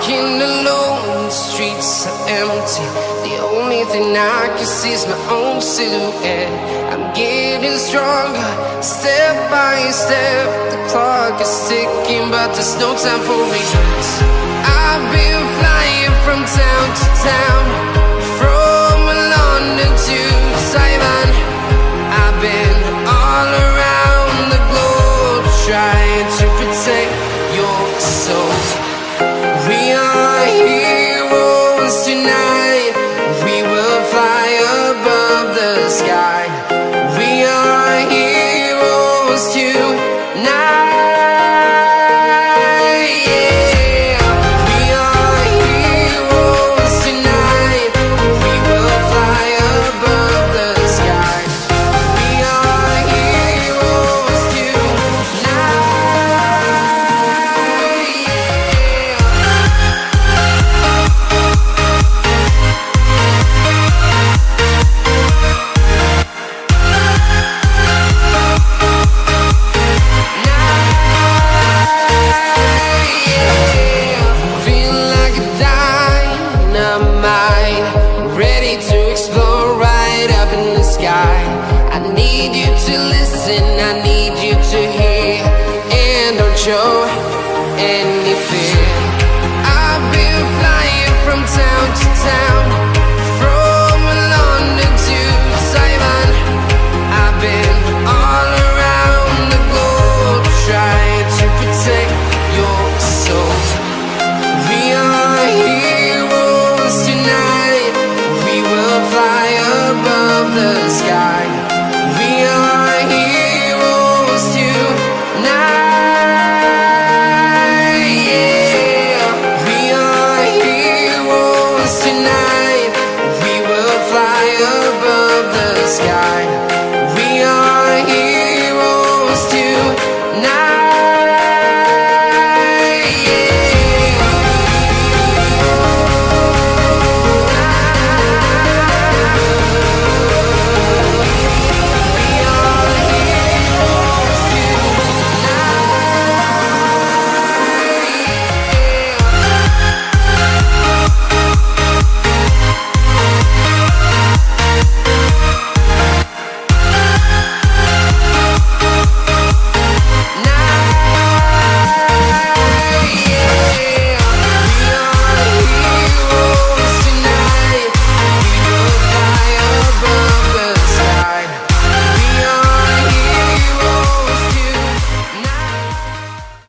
walking alone, the streets are empty. The only thing I can see is my own silhouette. I'm getting stronger, step by step. The clock is ticking, but there's no time for regrets. I've been flying from town to town, from London to Taiwan. I've been all around the globe, trying to protect your soul. We are heroes tonight. We will fly above the sky. We are heroes tonight. Yeah. We are heroes tonight. We will fly above the sky. We are heroes tonight. Feeling like a dynamite, ready to explode right up in the sky. I need you to listen, I need you